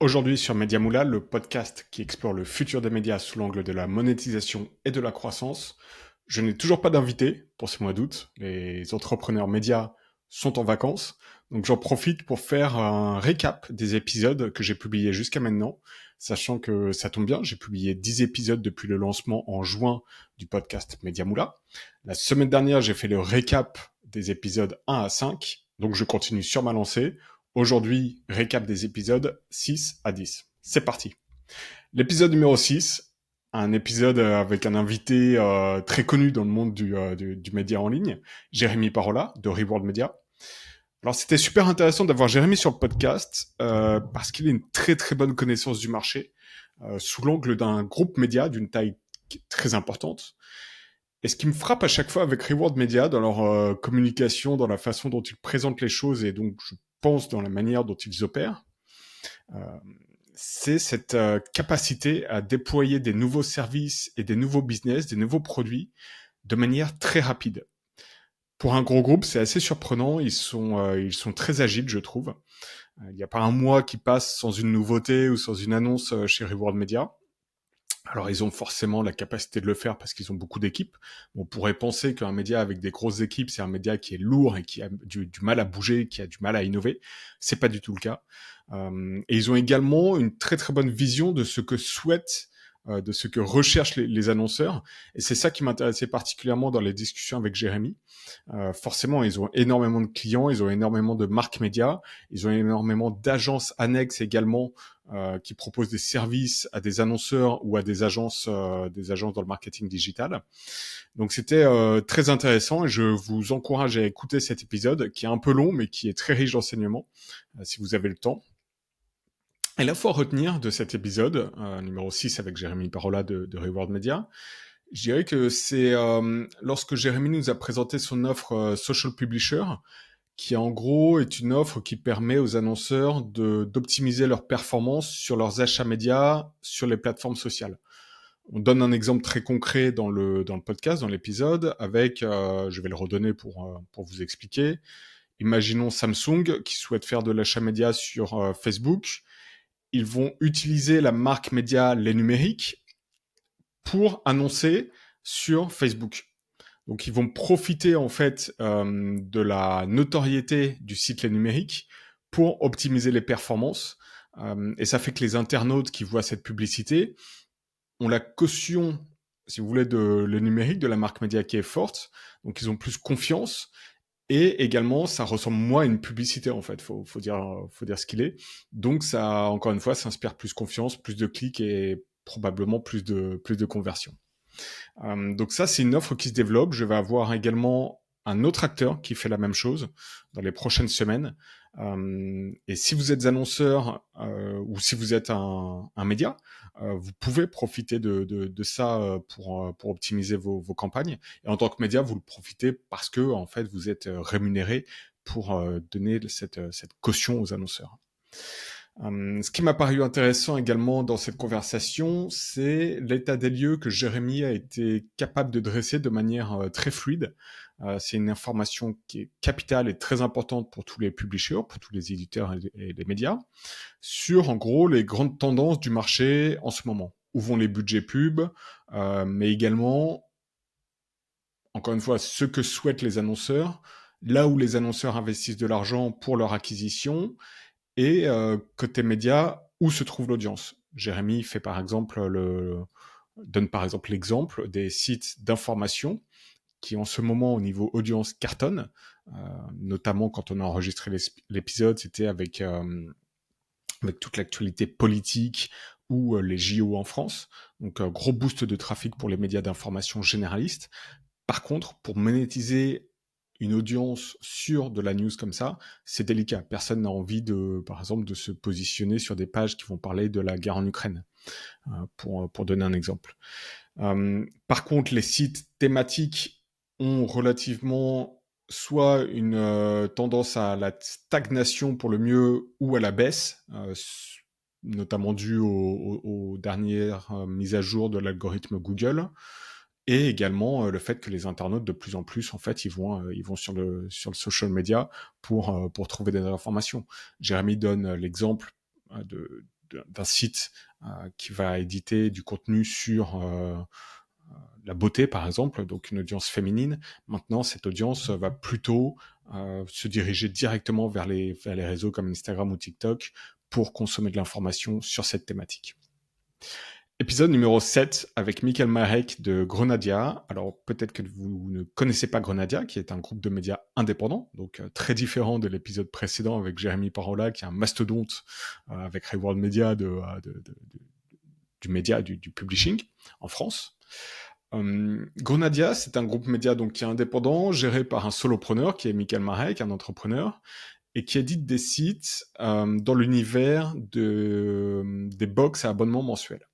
Aujourd'hui sur Media Moula, le podcast qui explore le futur des médias sous l'angle de la monétisation et de la croissance. Je n'ai toujours pas d'invité pour ce mois d'août. Les entrepreneurs médias sont en vacances. Donc j'en profite pour faire un récap des épisodes que j'ai publiés jusqu'à maintenant, sachant que ça tombe bien, j'ai publié 10 épisodes depuis le lancement en juin du podcast Media Moula. La semaine dernière, j'ai fait le récap des épisodes 1 à 5, donc je continue sur ma lancée. Aujourd'hui, récap des épisodes 6 à 10. C'est parti. L'épisode numéro 6, un épisode avec un invité très connu dans le monde du média en ligne, Jérémy Parola de Reward Media. Alors c'était super intéressant d'avoir Jérémy sur le podcast parce qu'il a une très très bonne connaissance du marché sous l'angle d'un groupe média d'une taille très importante. Et ce qui me frappe à chaque fois avec Reward Media dans leur communication, dans la façon dont ils présentent les choses et donc je pense dans la manière dont ils opèrent, euh, c'est cette capacité à déployer des nouveaux services et des nouveaux business, des nouveaux produits de manière très rapide. Pour un gros groupe, c'est assez surprenant. Ils sont très agiles, je trouve. Il n'y a pas un mois qui passe sans une nouveauté ou sans une annonce chez Reward Media. Alors ils ont forcément la capacité de le faire parce qu'ils ont beaucoup d'équipes. On pourrait penser qu'un média avec des grosses équipes, c'est un média qui est lourd et qui a du mal à bouger, qui a du mal à innover. C'est pas du tout le cas. Et ils ont également une très très bonne vision de ce que souhaitent, de ce que recherchent les annonceurs. Et c'est ça qui m'intéressait particulièrement dans les discussions avec Jérémy. Forcément, ils ont énormément de clients, ils ont énormément de marques médias, ils ont énormément d'agences annexes également qui proposent des services à des annonceurs ou à des agences dans le marketing digital. Donc c'était très intéressant et je vous encourage à écouter cet épisode qui est un peu long mais qui est très riche d'enseignements si vous avez le temps. Et la fois à retenir de cet épisode, numéro 6 avec Jérémy Parola de Reward Media, je dirais que c'est lorsque Jérémy nous a présenté son offre Social Publisher, qui en gros est une offre qui permet aux annonceurs d'optimiser leurs performances sur leurs achats médias sur les plateformes sociales. On donne un exemple très concret dans le podcast, dans l'épisode, avec, je vais le redonner pour vous expliquer. Imaginons Samsung qui souhaite faire de l'achat média sur Facebook. Ils vont utiliser la marque média Les Numériques pour annoncer sur Facebook. Donc ils vont profiter en fait de la notoriété du site Les Numériques pour optimiser les performances. Et ça fait que les internautes qui voient cette publicité ont la caution, si vous voulez, de le numérique, de la marque média qui est forte. Donc ils ont plus confiance. Et également, ça ressemble moins à une publicité en fait. Faut dire ce qu'il est. Donc ça, encore une fois, ça inspire plus confiance, plus de clics et probablement plus de conversions. Donc ça, c'est une offre qui se développe. Je vais avoir également un autre acteur qui fait la même chose dans les prochaines semaines. Et si vous êtes annonceur ou si vous êtes un média, vous pouvez profiter de ça pour optimiser vos campagnes. Et en tant que média, vous le profitez parce que en fait, vous êtes rémunéré pour donner cette caution aux annonceurs. Ce qui m'a paru intéressant également dans cette conversation, c'est l'état des lieux que Jérémy a été capable de dresser de manière très fluide. C'est une information qui est capitale et très importante pour tous les publishers, pour tous les éditeurs et les médias, sur en gros les grandes tendances du marché en ce moment. Où vont les budgets pubs, mais également, encore une fois, ce que souhaitent les annonceurs, là où les annonceurs investissent de l'argent pour leur acquisition, et côté média, où se trouve l'audience. Jérémy fait par exemple donne par exemple l'exemple des sites d'information qui en ce moment au niveau audience cartonnent, notamment quand on a enregistré l'épisode, c'était avec toute l'actualité politique ou les JO en France. Donc gros boost de trafic pour les médias d'information généralistes. Par contre, pour monétiser une audience sur de la news comme ça, c'est délicat. Personne n'a envie par exemple, de se positionner sur des pages qui vont parler de la guerre en Ukraine, pour donner un exemple. Par contre, les sites thématiques ont relativement soit une tendance à la stagnation pour le mieux ou à la baisse, notamment dû aux dernières mises à jour de l'algorithme Google. Et également le fait que les internautes de plus en plus en fait ils vont sur le social media pour trouver des informations. Jérémy donne l'exemple d'un site qui va éditer du contenu sur la beauté, par exemple, donc une audience féminine. Maintenant, cette audience va plutôt se diriger directement vers les réseaux comme Instagram ou TikTok pour consommer de l'information sur cette thématique. Épisode numéro 7 avec Michael Marek de Grenadia. Alors peut-être que vous ne connaissez pas Grenadia, qui est un groupe de médias indépendants, donc très différent de l'épisode précédent avec Jérémy Parola, qui est un mastodonte avec Reward Media du média, du publishing en France. Grenadia, c'est un groupe média donc, qui est indépendant, géré par un solopreneur qui est Michael Marek, un entrepreneur, et qui édite des sites dans l'univers des box à abonnement mensuel.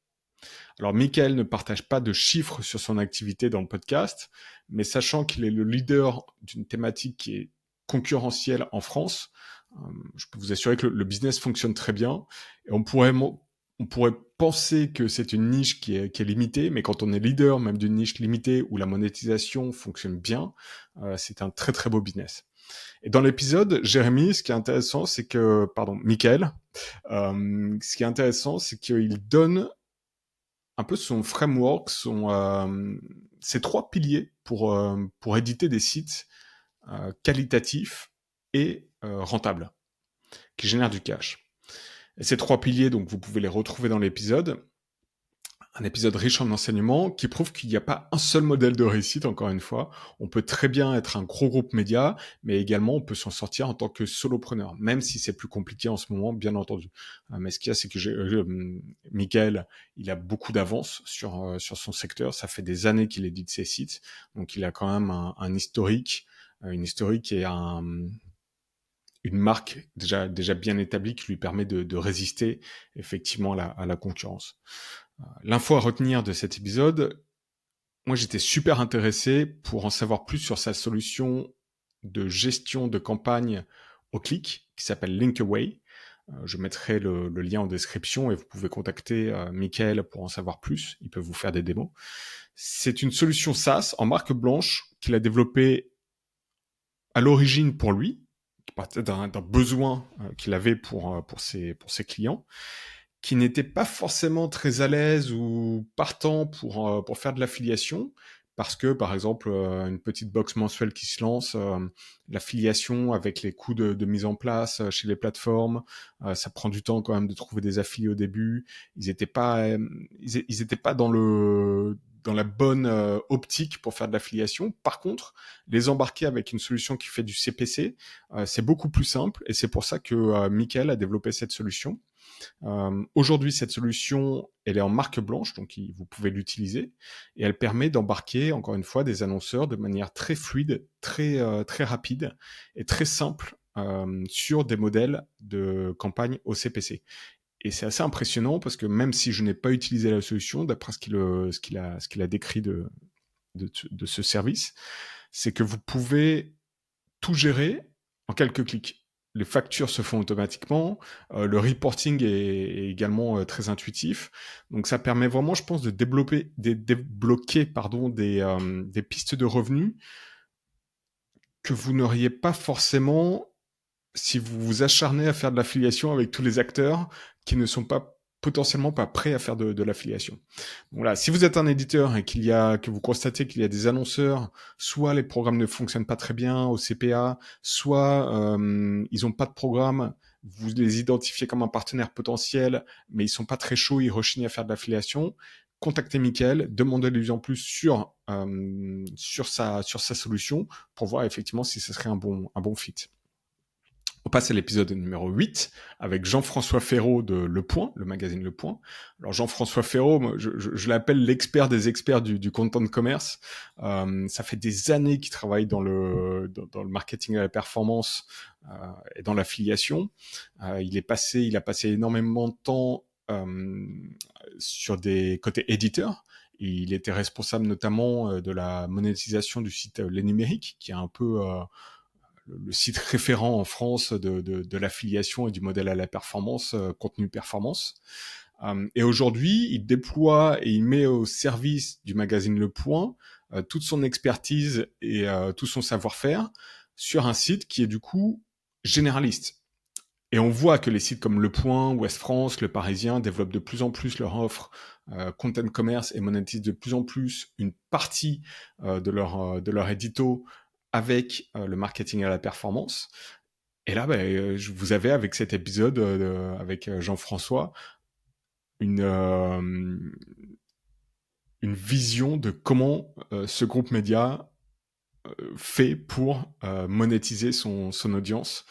Alors, Michael ne partage pas de chiffres sur son activité dans le podcast, mais sachant qu'il est le leader d'une thématique qui est concurrentielle en France, je peux vous assurer que le business fonctionne très bien. Et on pourrait penser que c'est une niche qui est limitée, mais quand on est leader même d'une niche limitée où la monétisation fonctionne bien, c'est un très très beau business. Et dans l'épisode, Jérémy, ce qui est intéressant, c'est que, Michael, ce qui est intéressant, c'est qu'il donne un peu son framework, ses 3 piliers pour éditer des sites qualitatifs et rentables, qui génèrent du cash. Et ces 3 piliers, donc vous pouvez les retrouver dans l'épisode. Un épisode riche en enseignements qui prouve qu'il n'y a pas un seul modèle de réussite, encore une fois. On peut très bien être un gros groupe média, mais également on peut s'en sortir en tant que solopreneur, même si c'est plus compliqué en ce moment, bien entendu. Mais ce qu'il y a, c'est que Michael, il a beaucoup d'avance sur son secteur. Ça fait des années qu'il édite ses sites, donc il a quand même un historique, une historique et une marque déjà bien établie qui lui permet de résister effectivement à la concurrence. L'info à retenir de cet épisode, moi j'étais super intéressé pour en savoir plus sur sa solution de gestion de campagne au clic qui s'appelle Linkaway. Je mettrai le lien en description et vous pouvez contacter Michael pour en savoir plus. Il peut vous faire des démos. C'est une solution SaaS en marque blanche qu'il a développée à l'origine pour lui, qui partait d'un besoin qu'il avait pour ses clients, qui n'étaient pas forcément très à l'aise ou partants pour faire de l'affiliation, parce que, par exemple, une petite box mensuelle qui se lance, l'affiliation avec les coûts de mise en place chez les plateformes, ça prend du temps quand même de trouver des affiliés au début. Ils n'étaient pas, ils étaient pas dans la bonne optique pour faire de l'affiliation. Par contre, les embarquer avec une solution qui fait du CPC, c'est beaucoup plus simple, et c'est pour ça que Michael a développé cette solution. Aujourd'hui, cette solution, elle est en marque blanche, donc vous pouvez l'utiliser, et elle permet d'embarquer, encore une fois, des annonceurs de manière très fluide, très rapide et très simple sur des modèles de campagne au CPC. Et c'est assez impressionnant parce que même si je n'ai pas utilisé la solution, d'après ce qu'il a décrit de ce service, c'est que vous pouvez tout gérer en quelques clics. Les factures se font automatiquement, le reporting est également très intuitif. Donc ça permet vraiment, je pense, de débloquer des pistes de revenus que vous n'auriez pas forcément si vous vous acharnez à faire de l'affiliation avec tous les acteurs qui ne sont pas potentiellement pas prêts à faire de l'affiliation. Voilà, si vous êtes un éditeur et que vous constatez qu'il y a des annonceurs, soit les programmes ne fonctionnent pas très bien au CPA, soit ils n'ont pas de programme, vous les identifiez comme un partenaire potentiel, mais ils sont pas très chauds, ils rechignent à faire de l'affiliation, contactez Mickaël, demandez-lui en plus sur sa solution pour voir effectivement si ce serait un bon fit. On passe à l'épisode numéro 8 avec Jean-François Ferraud de Le Point, le magazine Le Point. Alors Jean-François Ferraud, moi, je l'appelle l'expert des experts du content de commerce. Ça fait des années qu'il travaille dans le marketing à la performance et dans l'affiliation. Il a passé énormément de temps sur des côtés éditeurs. Il était responsable notamment de la monétisation du site Les Numériques, qui est un peu le site référent en France de l'affiliation et du modèle à la performance, contenu performance. Et aujourd'hui, il déploie et il met au service du magazine Le Point toute son expertise et tout son savoir-faire sur un site qui est du coup généraliste. Et on voit que les sites comme Le Point, Ouest France, Le Parisien développent de plus en plus leur offre content commerce et monétisent de plus en plus une partie de leur édito avec le marketing à la performance. Et là, vous avez avec cet épisode avec Jean-François une, euh, une vision de comment ce groupe média fait pour monétiser son audience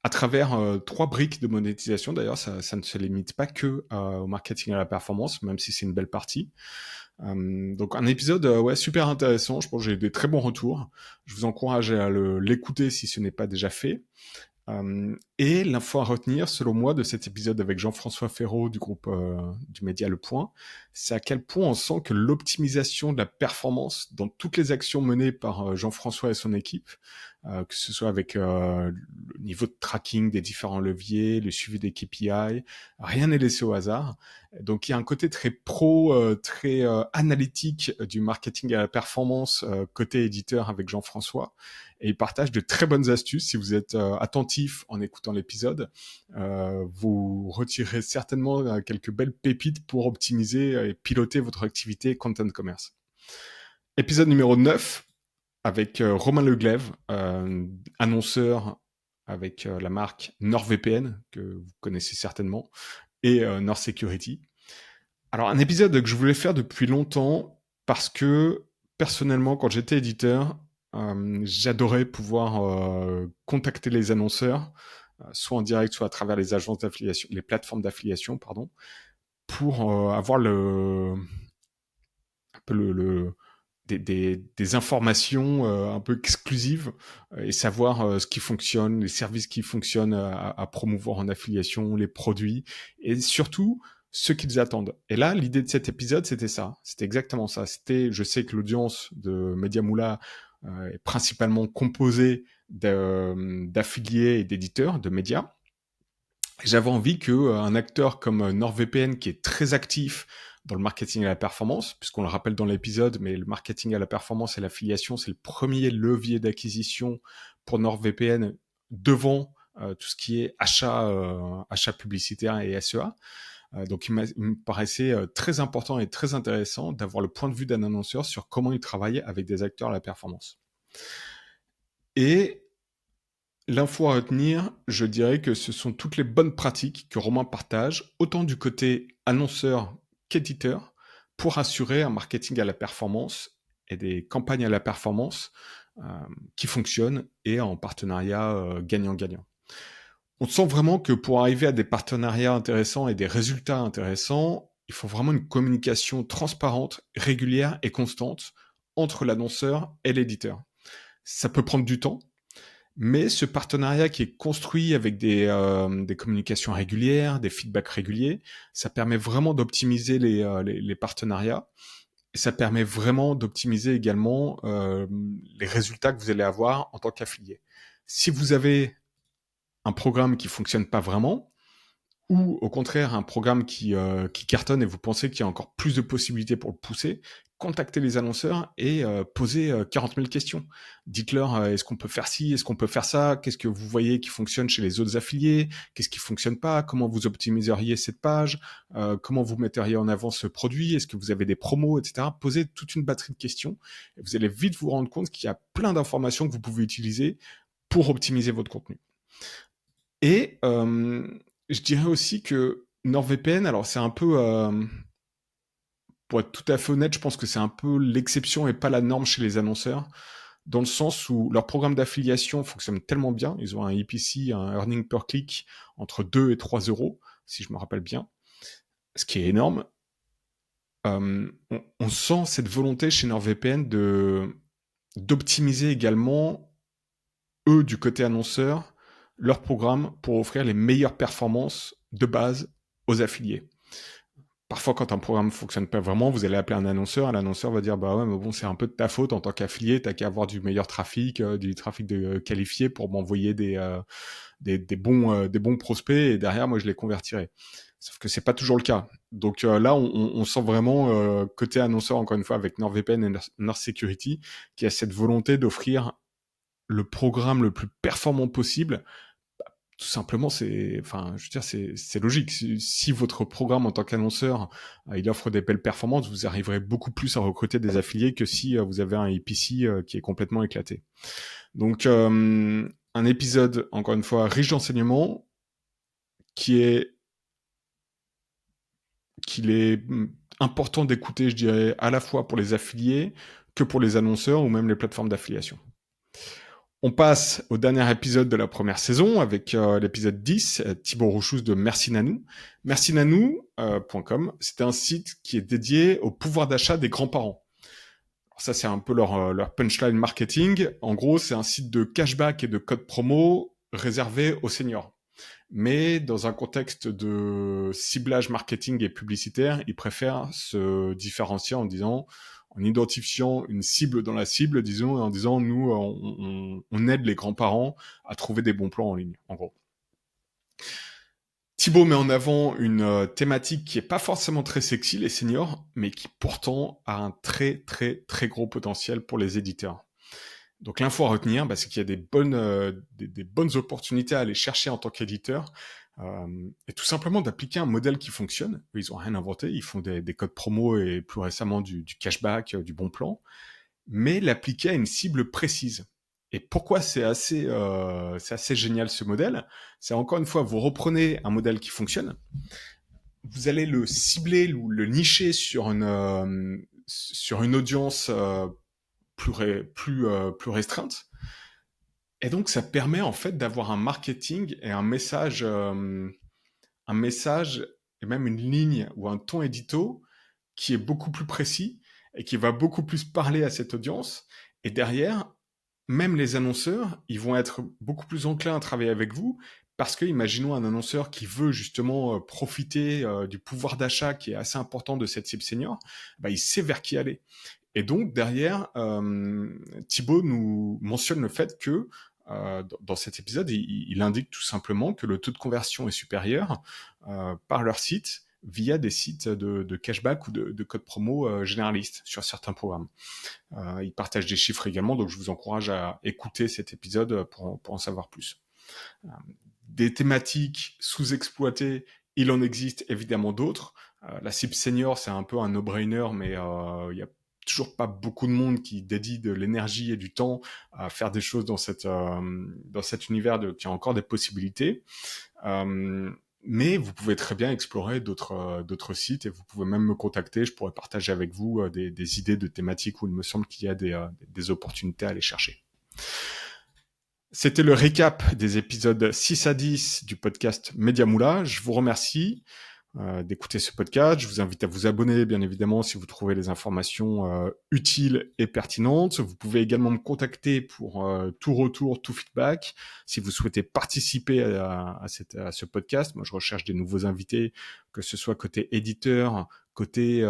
à travers 3 briques de monétisation. D'ailleurs, ça ne se limite pas que au marketing à la performance, même si c'est une belle partie. Donc un épisode ouais, super intéressant. Je pense que j'ai eu des très bons retours. Je vous encourage à l'écouter si ce n'est pas déjà fait. Et l'info à retenir, selon moi, de cet épisode avec Jean-François Ferraud du groupe du média Le Point, c'est à quel point on sent que l'optimisation de la performance dans toutes les actions menées par Jean-François et son équipe, que ce soit avec le niveau de tracking des différents leviers, le suivi des KPI, rien n'est laissé au hasard. Donc il y a un côté très pro, très analytique du marketing à la performance côté éditeur avec Jean-François. Et il partage de très bonnes astuces. Si vous êtes attentif en écoutant l'épisode, vous retirerez certainement quelques belles pépites pour optimiser et piloter votre activité content commerce. Épisode numéro 9 avec Romain Leglève, annonceur avec la marque NordVPN, que vous connaissez certainement, et Nord Security. Alors, un épisode que je voulais faire depuis longtemps parce que, personnellement, quand j'étais éditeur, j'adorais pouvoir contacter les annonceurs, soit en direct, soit à travers les agences d'affiliation, les plateformes d'affiliation, pardon, pour avoir un peu des informations un peu exclusives et savoir ce qui fonctionne, les services qui fonctionnent à promouvoir en affiliation, les produits et surtout ce qu'ils attendent. Et là, l'idée de cet épisode, c'était ça. C'était exactement ça. C'était, je sais que l'audience de Media Moula est principalement composée d'affiliés et d'éditeurs, de médias. J'avais envie que un acteur comme NordVPN, qui est très actif dans le marketing à la performance, puisqu'on le rappelle dans l'épisode, mais le marketing à la performance et l'affiliation, c'est le premier levier d'acquisition pour NordVPN devant tout ce qui est achat publicitaire et SEA. Donc il me paraissait très important et très intéressant d'avoir le point de vue d'un annonceur sur comment il travaillait avec des acteurs à la performance. Et l'info à retenir, je dirais que ce sont toutes les bonnes pratiques que Romain partage, autant du côté annonceur qu'éditeur, pour assurer un marketing à la performance et des campagnes à la performance qui fonctionnent et en partenariat gagnant-gagnant. On sent vraiment que pour arriver à des partenariats intéressants et des résultats intéressants, il faut vraiment une communication transparente, régulière et constante entre l'annonceur et l'éditeur. Ça peut prendre du temps, mais ce partenariat qui est construit avec des communications régulières, des feedbacks réguliers, ça permet vraiment d'optimiser les partenariats. Et ça permet vraiment d'optimiser également les résultats que vous allez avoir en tant qu'affilié. Si vous avez un programme qui fonctionne pas vraiment, ou au contraire un programme qui cartonne et vous pensez qu'il y a encore plus de possibilités pour le pousser, contactez les annonceurs et posez 40 000 questions. Dites-leur est-ce qu'on peut faire ci, est-ce qu'on peut faire ça, qu'est-ce que vous voyez qui fonctionne chez les autres affiliés, qu'est-ce qui fonctionne pas, comment vous optimiseriez cette page, comment vous metteriez en avant ce produit, est-ce que vous avez des promos, etc. Posez toute une batterie de questions et vous allez vite vous rendre compte qu'il y a plein d'informations que vous pouvez utiliser pour optimiser votre contenu. Et je dirais aussi que NordVPN, alors c'est un peu, pour être tout à fait honnête, je pense que c'est un peu l'exception et pas la norme chez les annonceurs, dans le sens où leur programme d'affiliation fonctionne tellement bien, ils ont un EPC, un earning per click entre 2 et 3 euros, si je me rappelle bien, ce qui est énorme. On sent cette volonté chez NordVPN d'optimiser également, eux, du côté annonceur, leur programme pour offrir les meilleures performances de base aux affiliés. Parfois, quand un programme ne fonctionne pas vraiment, vous allez appeler un annonceur, et l'annonceur va dire bah ouais, mais bon, c'est un peu de ta faute en tant qu'affilié, t'as qu'à avoir du meilleur trafic, du trafic qualifié pour m'envoyer des bons prospects, et derrière, moi, je les convertirai. Sauf que c'est pas toujours le cas. Donc là, on sent vraiment côté annonceur, encore une fois, avec NordVPN et Nord Security, qui a cette volonté d'offrir le programme le plus performant possible, tout simplement, c'est logique. Si votre programme en tant qu'annonceur, il offre des belles performances, vous arriverez beaucoup plus à recruter des affiliés que si vous avez un APC qui est complètement éclaté. Donc, un épisode, encore une fois, riche d'enseignements, qu'il est important d'écouter, je dirais, à la fois pour les affiliés que pour les annonceurs ou même les plateformes d'affiliation. On passe au dernier épisode de la première saison avec l'épisode 10, Thibaut Rouchous de Merci Nanou. MerciNanou.com, c'est un site qui est dédié au pouvoir d'achat des grands-parents. Alors ça, c'est un peu leur punchline marketing. En gros, c'est un site de cashback et de code promo réservé aux seniors. Mais dans un contexte de ciblage marketing et publicitaire, ils préfèrent se différencier en identifiant une cible dans la cible, disons, et en disant, nous, on aide les grands-parents à trouver des bons plans en ligne, en gros. Thibaut met en avant une thématique qui est pas forcément très sexy, les seniors, mais qui pourtant a un très, très, très gros potentiel pour les éditeurs. Donc l'info à retenir, c'est qu'il y a des bonnes opportunités à aller chercher en tant qu'éditeur, et tout simplement d'appliquer un modèle qui fonctionne. Ils ont rien inventé, ils font des codes promo et plus récemment du cashback, du bon plan, mais l'appliquer à une cible précise. Et pourquoi c'est assez génial ce modèle? C'est encore une fois, vous reprenez un modèle qui fonctionne, vous allez le cibler ou le nicher sur une audience plus restreinte. Et donc, ça permet en fait d'avoir un marketing et un message et même une ligne ou un ton édito qui est beaucoup plus précis et qui va beaucoup plus parler à cette audience. Et derrière, même les annonceurs, ils vont être beaucoup plus enclins à travailler avec vous parce que, imaginons un annonceur qui veut justement profiter du pouvoir d'achat qui est assez important de cette cible senior, il sait vers qui aller. Et donc, derrière, Thibaut nous mentionne le fait que dans cet épisode, il indique tout simplement que le taux de conversion est supérieur par leur site via des sites de cashback ou de code promo généralistes sur certains programmes. Il partage des chiffres également, donc je vous encourage à écouter cet épisode pour en savoir plus. Des thématiques sous-exploitées, il en existe évidemment d'autres. La cible senior, c'est un peu un no-brainer, mais il y a toujours pas beaucoup de monde qui dédie de l'énergie et du temps à faire des choses dans cet univers qui a encore des possibilités. Mais vous pouvez très bien explorer d'autres sites et vous pouvez même me contacter. Je pourrais partager avec vous des idées de thématiques où il me semble qu'il y a des opportunités à aller chercher. C'était le récap des épisodes 6 à 10 du podcast Média Moula. Je vous remercie d'écouter ce podcast. Je vous invite à vous abonner, bien évidemment, si vous trouvez les informations utiles et pertinentes. Vous pouvez également me contacter pour tout retour, tout feedback. Si vous souhaitez participer à ce podcast, moi je recherche des nouveaux invités, que ce soit côté éditeur, côté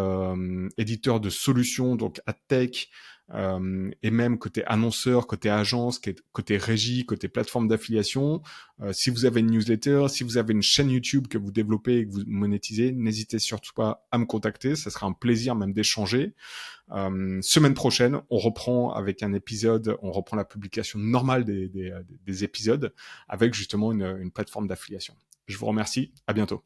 éditeur de solutions, donc AdTech, et même côté annonceur, côté agence, côté régie, côté plateforme d'affiliation. Si vous avez une newsletter, si vous avez une chaîne YouTube que vous développez et que vous monétisez, n'hésitez surtout pas à me contacter. Ça sera un plaisir même d'échanger. Semaine prochaine, on reprend avec un épisode, on reprend la publication normale des épisodes avec justement une plateforme d'affiliation. Je vous remercie. À bientôt.